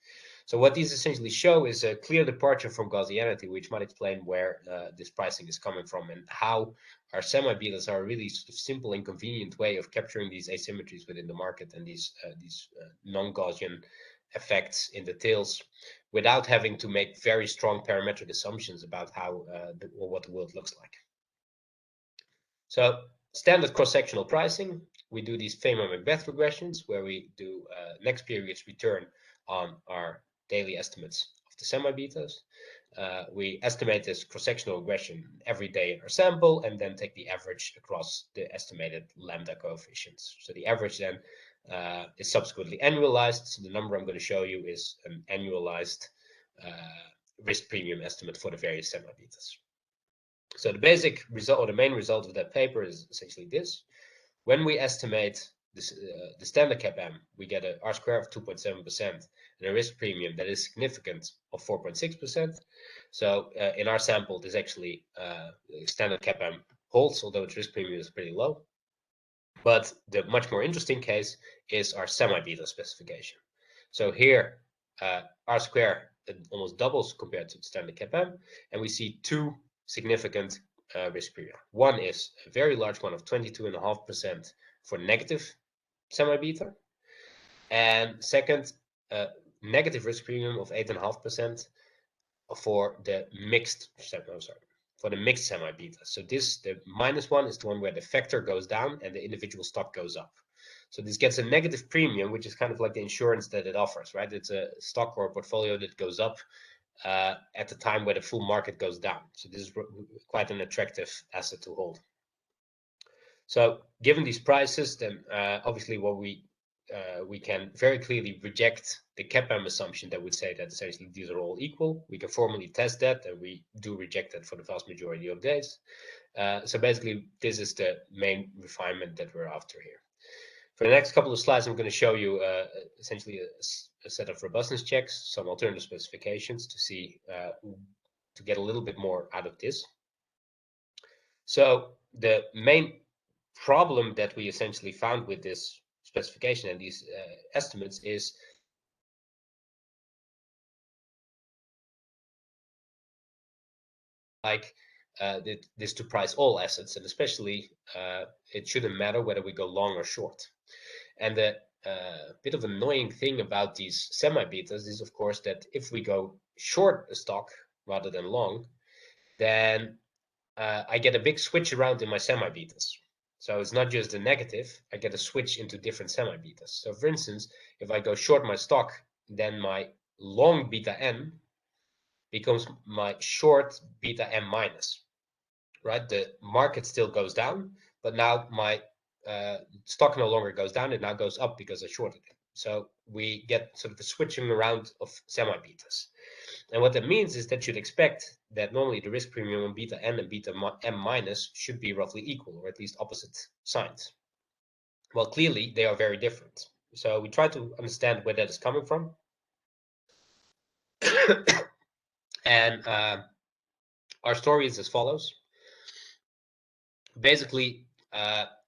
So what these essentially show is a clear departure from Gaussianity, which might explain where this pricing is coming from and how our semi-betas are a really sort of simple and convenient way of capturing these asymmetries within the market and these non-Gaussian effects in the tails without having to make very strong parametric assumptions about how what the world looks like. So standard cross-sectional pricing, we do these Feynman-Macbeth regressions where we do next period's return on our daily estimates of the semi-betas. We estimate this cross-sectional regression every day in our sample and then take the average across the estimated lambda coefficients. So the average then is subsequently annualized. So the number I'm going to show you is an annualized risk premium estimate for the various semi-betas. So the basic result, or the main result of that paper, is essentially this. When we estimate this, the standard cap M, we get a R square of 2.7% and a risk premium that is significant of 4.6%. So in our sample, this actually standard cap M holds, although its risk premium is pretty low. But the much more interesting case is our semi-beta specification. So here, R square almost doubles compared to the standard cap M, and we see two significant risk premium. One is a very large one of 22.5% for negative semi-beta, and second, negative risk premium of 8.5% for the mixed semi-beta. So this, the minus one, is the one where the factor goes down and the individual stock goes up. So this gets a negative premium, which is kind of like the insurance that it offers, right? It's a stock or a portfolio that goes up at the time where the full market goes down. So this is quite an attractive asset to hold. So given these prices, then obviously what we can very clearly reject the CAPM assumption that would say that essentially these are all equal. We can formally test that, and we do reject that for the vast majority of days. So basically, this is the main refinement that we're after here. For the next couple of slides, I'm going to show you essentially a set of robustness checks, some alternative specifications to see, to get a little bit more out of this. So the main problem that we essentially found with this specification and these estimates is like this to price all assets, and especially it shouldn't matter whether we go long or short. And the bit of annoying thing about these semi-betas is, of course, that if we go short a stock rather than long, then I get a big switch around in my semi-betas. So it's not just a negative, I get a switch into different semi-betas. So for instance, if I go short my stock, then my long beta n becomes my short beta m minus, right? The market still goes down, but now my stock no longer goes down, it now goes up because I shorted it. So we get sort of a switching around of semi-betas. And what that means is that you'd expect that normally the risk premium on beta n and beta m minus should be roughly equal, or at least opposite signs. Well, clearly they are very different. So we try to understand where that is coming from. And our story is as follows. Basically,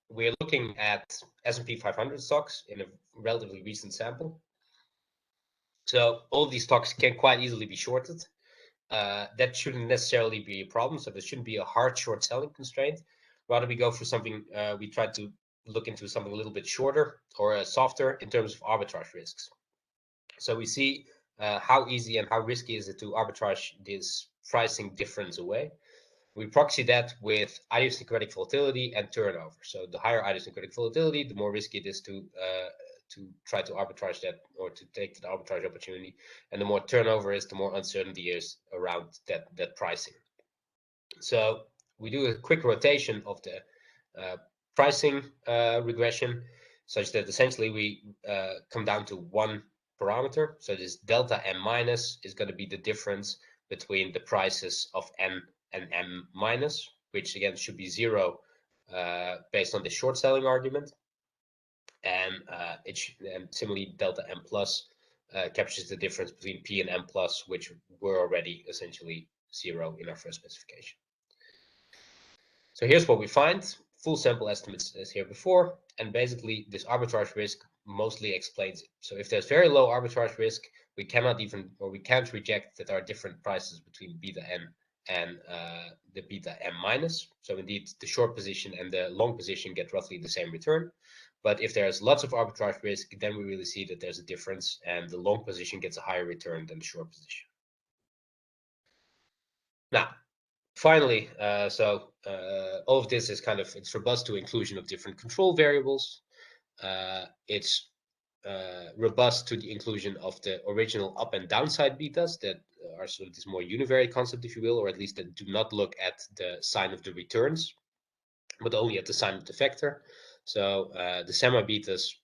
we're looking at S&P 500 stocks in a relatively recent sample. So all of these stocks can quite easily be shorted. That shouldn't necessarily be a problem. So there shouldn't be a hard short selling constraint. Rather, we go for something, we try to look into something a little bit shorter or softer in terms of arbitrage risks. So we see how easy and how risky is it to arbitrage this pricing difference away. We proxy that with idiosyncratic volatility and turnover. So the higher idiosyncratic volatility, the more risky it is to try to arbitrage that, or to take the arbitrage opportunity. And the more turnover is, the more uncertainty is around that pricing. So we do a quick rotation of the pricing regression, such that essentially we come down to one parameter. So this delta m minus is going to be the difference between the prices of n and m minus, which again should be 0 based on the short selling argument. and similarly delta m plus captures the difference between p and m plus, which were already essentially 0 in our first specification. So here's what we find. Full sample estimates as here before, and basically this arbitrage risk mostly explains it. So if there's very low arbitrage risk, we cannot even, or we can't reject that there are different prices between beta n and the beta m minus. So indeed, the short position and the long position get roughly the same return. But if there's lots of arbitrage risk, then we really see that there's a difference, and the long position gets a higher return than the short position. Now, finally, all of this is it's robust to inclusion of different control variables. It's robust to the inclusion of the original up and downside betas that are sort of this more univariate concept, if you will, or at least that do not look at the sign of the returns, but only at the sign of the vector. So the semi-betas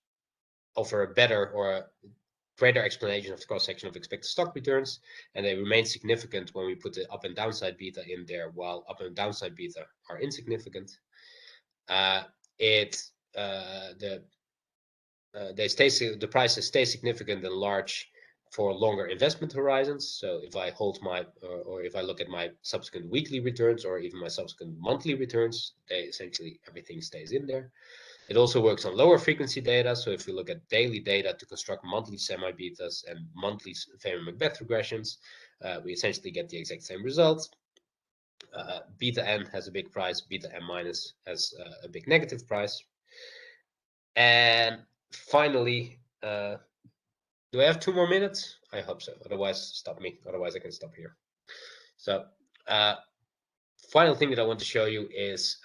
offer a better or a greater explanation of the cross-section of expected stock returns, and they remain significant when we put the up and downside beta in there, while up and downside beta are insignificant. The prices stay significant and large for longer investment horizons. So if I hold my, or if I look at my subsequent weekly returns or even my subsequent monthly returns, essentially everything stays in there. It also works on lower frequency data. So if we look at daily data to construct monthly semi-betas and monthly Feynman-Macbeth regressions, we essentially get the exact same results. Beta n has a big price, beta m minus has a big negative price. And finally, do I have 2 more minutes? I hope so. Otherwise, stop me. Otherwise, I can stop here. So final thing that I want to show you is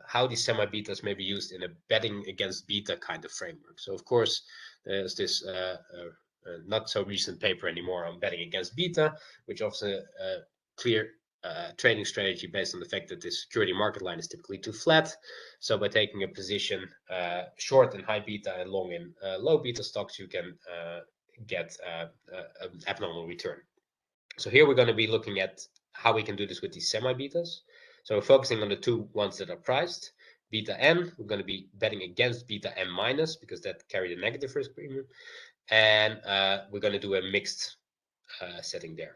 how these semi-betas may be used in a betting against beta kind of framework. So of course, there's this not so recent paper anymore on betting against beta, which offers a clear trading strategy based on the fact that the security market line is typically too flat. So by taking a position short in high beta and long in low beta stocks, you can get an abnormal return. So here we're going to be looking at how we can do this with these semi-betas. So we're focusing on the 2 ones that are priced. Beta n, we're going to be betting against beta m minus because that carry the negative risk premium. And we're going to do a mixed setting there.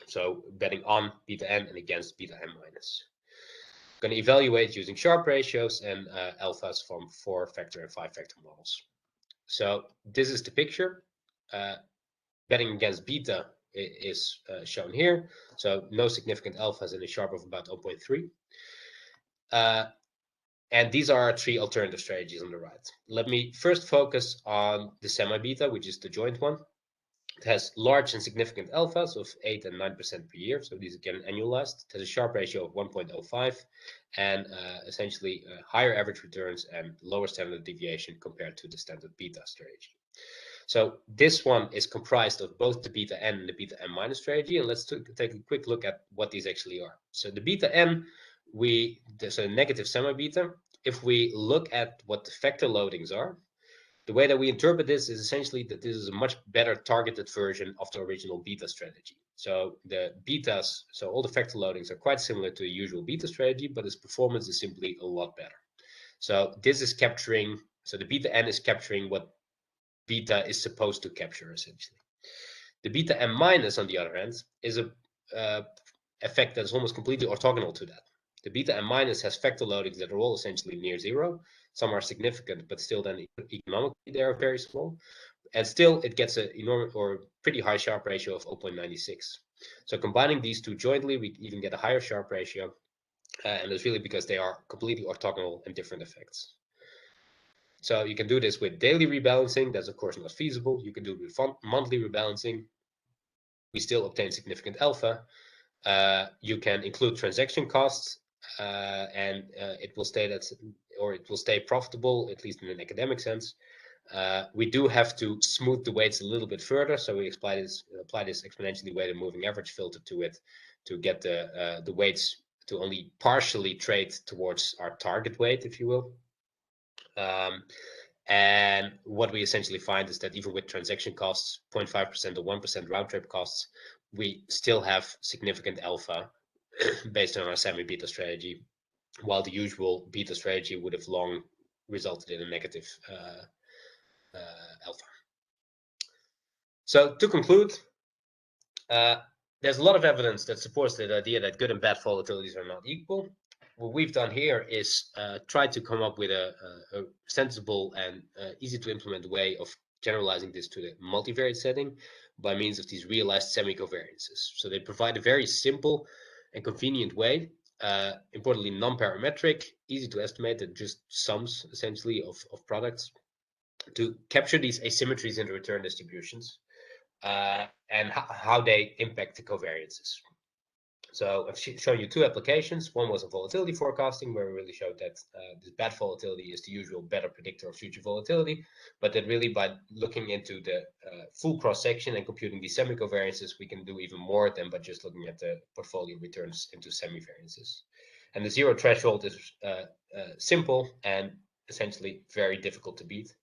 So betting on beta n and against beta m minus. Going to evaluate using Sharpe ratios and alphas from 4-factor and 5-factor models. So this is the picture. Betting against beta is shown here. So no significant alphas and a Sharpe of about 0.3. And these are our 3 alternative strategies on the right. Let me first focus on the semi-beta, which is the joint one. It has large and significant alphas of 8 and 9% per year. So these again annualized. It has a Sharpe ratio of 1.05 and essentially higher average returns and lower standard deviation compared to the standard beta strategy. So this one is comprised of both the beta n and the beta m minus strategy. And let's take a quick look at what these actually are. So the beta n, there's a negative semi-beta. If we look at what the factor loadings are, the way that we interpret this is essentially that this is a much better targeted version of the original beta strategy. So the betas, so all the factor loadings are quite similar to the usual beta strategy, but its performance is simply a lot better. So this is capturing, so the beta n is capturing what beta is supposed to capture essentially. The beta m minus, on the other hand, is a effect that is almost completely orthogonal to that. The beta m minus has factor loadings that are all essentially near 0. Some are significant, but still then economically they are very small. And still it gets an enormous or pretty high Sharpe ratio of 0.96. So combining these 2 jointly, we even get a higher Sharpe ratio. And it's really because they are completely orthogonal and different effects. So you can do this with daily rebalancing. That's of course not feasible. You can do it with monthly rebalancing. We still obtain significant alpha. You can include transaction costs, and it will stay profitable, at least in an academic sense. We do have to smooth the weights a little bit further, so we apply this exponentially weighted moving average filter to it to get the weights to only partially trade towards our target weight, if you will. And what we essentially find is that even with transaction costs, 0.5% or 1% round trip costs, we still have significant alpha based on our semi-beta strategy, while the usual beta strategy would have long resulted in a negative alpha. So to conclude, there's a lot of evidence that supports the idea that good and bad volatilities are not equal. What we've done here is try to come up with a sensible and easy to implement way of generalizing this to the multivariate setting by means of these realized semi-covariances. So they provide a very simple and convenient way, importantly non-parametric, easy to estimate, that just sums essentially of products, to capture these asymmetries in the return distributions and how they impact the covariances. So I've shown you two applications. One was a volatility forecasting, where we really showed that this bad volatility is the usual better predictor of future volatility, but that really by looking into the full cross-section and computing these semi-covariances, we can do even more than by just looking at the portfolio returns into semi-variances. And the zero threshold is simple and essentially very difficult to beat.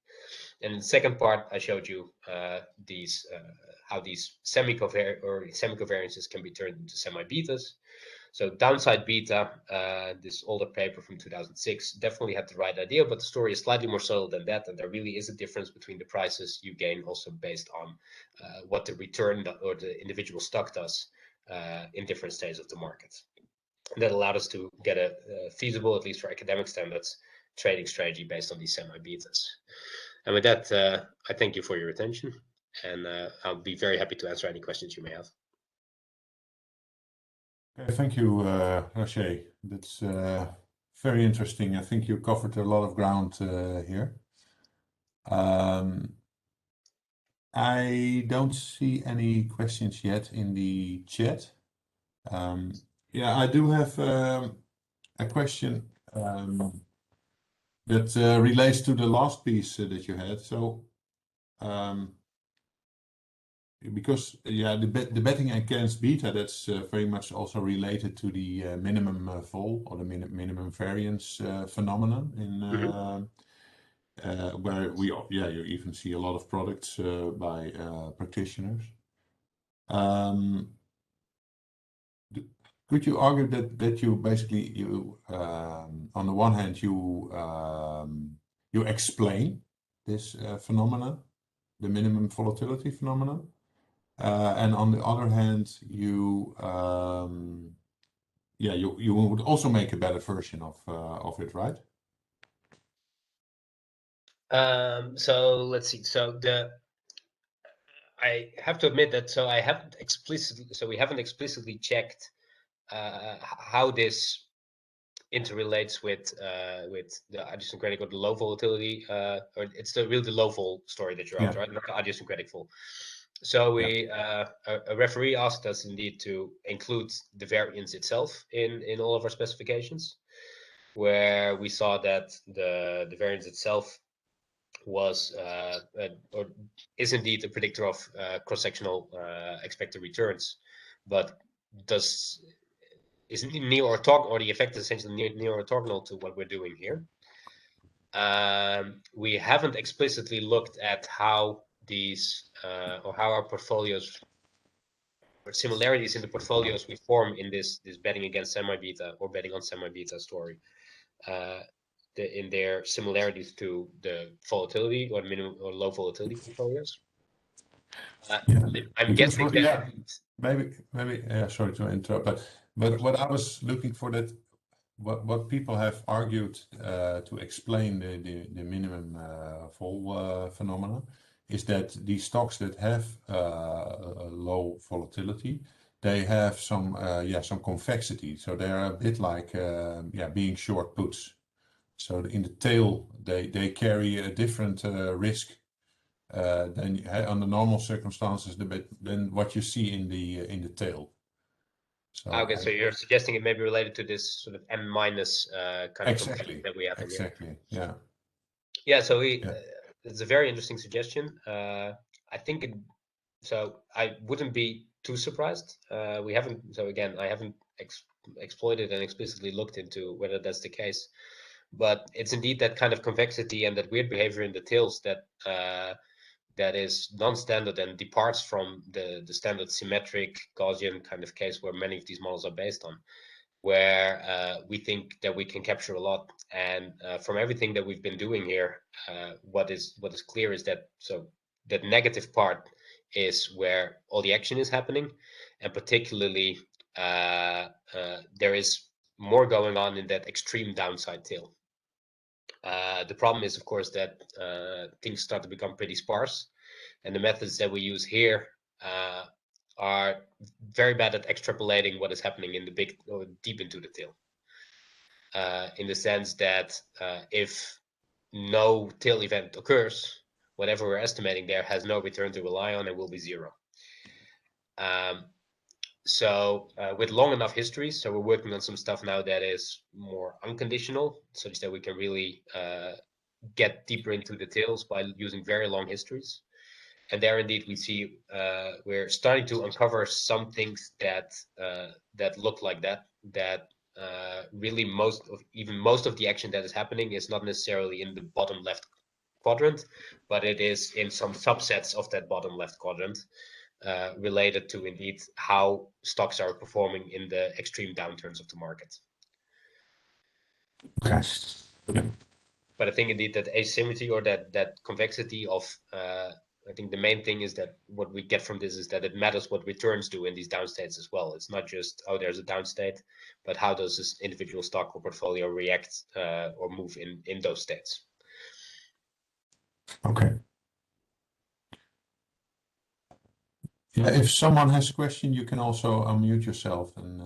And in the second part, I showed you how these semi-covariances can be turned into semi-betas. So downside beta, this older paper from 2006, definitely had the right idea, but the story is slightly more subtle than that, and there really is a difference between the prices you gain also based on what the return or the individual stock does in different stages of the market. And that allowed us to get a feasible, at least for academic standards, trading strategy based on these semi-betas. And with that, I thank you for your attention, and I'll be very happy to answer any questions you may have. Okay, thank you, Rogier. That's very interesting. I think you covered a lot of ground here. I don't see any questions yet in the chat. Yeah, I do have a question that relates to the last piece that you had. So, because yeah, the betting against beta, that's very much also related to the minimum vol or the minimum variance phenomenon in where you even see a lot of products by practitioners. Could you argue that you basically on the one hand you explain this phenomenon, the minimum volatility phenomenon, and on the other hand you would also make a better version of it, right? So let's see. So I have to admit that we haven't explicitly checked how this interrelates with the idiosyncratic or the low volatility, or it's the low vol story that you're after, right? Not the idiosyncratic vol. So a referee asked us indeed to include the variance itself in all of our specifications, where we saw that the variance itself was or is indeed a predictor of cross-sectional expected returns, but is near orthogonal, or the effect is essentially near orthogonal to what we're doing here. We haven't explicitly looked at how these or how our portfolios or similarities in the portfolios we form in this betting against semi-beta or betting on semi-beta story, in their similarities to the volatility or minimum or low volatility portfolios. I'm guessing that maybe sorry to interrupt, but what I was looking for, that what people have argued to explain the minimum vol phenomena is that these stocks that have a low volatility, they have some convexity, so they're a bit like being short puts. So in the tail, they carry a different risk than under normal circumstances than what you see in the tail. So okay, so you're suggesting it may be related to this sort of M minus kind of complexity that we have in here. Exactly. Yeah. Yeah. So it's a very interesting suggestion. I think so I wouldn't be too surprised. We haven't. So again, I haven't exploited and explicitly looked into whether that's the case. But it's indeed that kind of convexity and that weird behavior in the tails that is non-standard and departs from the standard symmetric Gaussian kind of case where many of these models are based on. where we think that we can capture a lot. And from everything that we've been doing here, what is clear is that that negative part is where all the action is happening, and particularly there is more going on in that extreme downside tail. The problem is, of course, that things start to become pretty sparse, and the methods that we use here are very bad at extrapolating what is happening in the big or deep into the tail. In the sense that if no tail event occurs, whatever we're estimating there has no return to rely on and will be zero. So with long enough histories, so we're working on some stuff now that is more unconditional, such that we can really get deeper into the tails by using very long histories. And there indeed we see we're starting to uncover some things that that look like that really most of the action that is happening is not necessarily in the bottom left quadrant, but it is in some subsets of that bottom left quadrant, related to indeed how stocks are performing in the extreme downturns of the market. Okay. But I think indeed that asymmetry or that convexity of I think the main thing is that what we get from this is that it matters what returns do in these downstates as well. It's not just, oh, there's a downstate, but how does this individual stock or portfolio react or move in those states. Okay. Yeah, if someone has a question, you can also unmute yourself and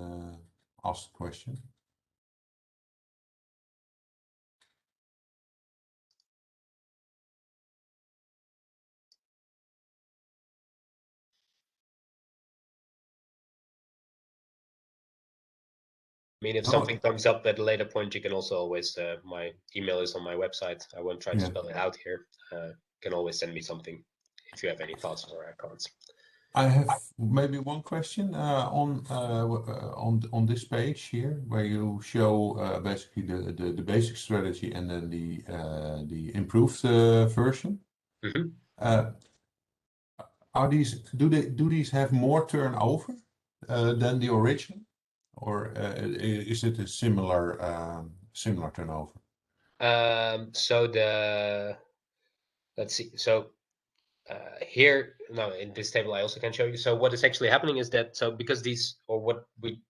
ask the question. I mean, if something comes up at a later point, you can also always, my email is on my website. I won't try to spell it out here. You can always send me something if you have any thoughts or comments. I have maybe one question on this page here, where you show basically the basic strategy and then the improved version. Mm-hmm. Are these do these have more turnover than the original, or is it a similar similar turnover? So let's see. So here, no, in this table I also can show you. So what is actually happening is that, so because these, or what we,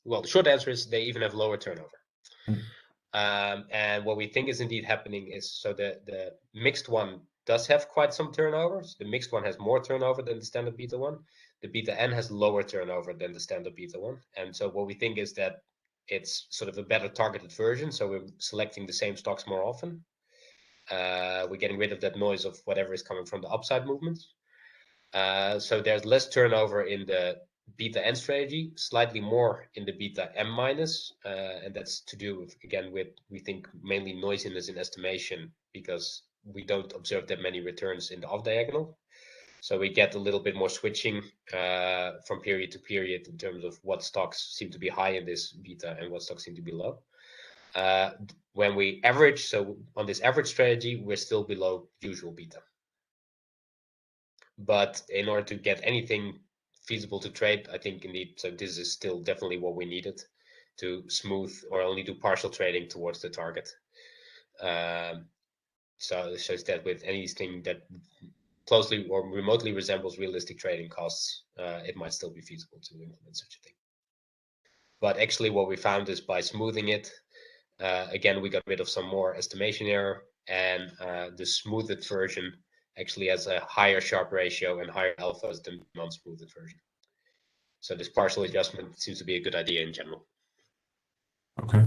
well, the short answer is they even have lower turnover. And what we think is indeed happening is, so the mixed one does have quite some turnovers. The mixed one has more turnover than the standard beta one. The beta N has lower turnover than the standard beta one. And so what we think is that it's sort of a better targeted version. So we're selecting the same stocks more often. We're getting rid of that noise of whatever is coming from the upside movements. So there's less turnover in the beta N strategy, slightly more in the beta M minus, and that's to do with, again, with, we think, mainly noisiness in estimation, because we don't observe that many returns in the off diagonal. So we get a little bit more switching from period to period in terms of what stocks seem to be high in this beta and what stocks seem to be low. When we average, so on this average strategy, we're still below usual beta. But in order to get anything feasible to trade, I think indeed, so this is still definitely what we needed to smooth or only do partial trading towards the target. So it shows that with anything that closely or remotely resembles realistic trading costs, it might still be feasible to implement such a thing. But actually what we found is by smoothing it, again, we got rid of some more estimation error, and the smoothed version actually has a higher Sharpe ratio and higher alphas than the non-smoothed version. So this partial adjustment seems to be a good idea in general. Okay.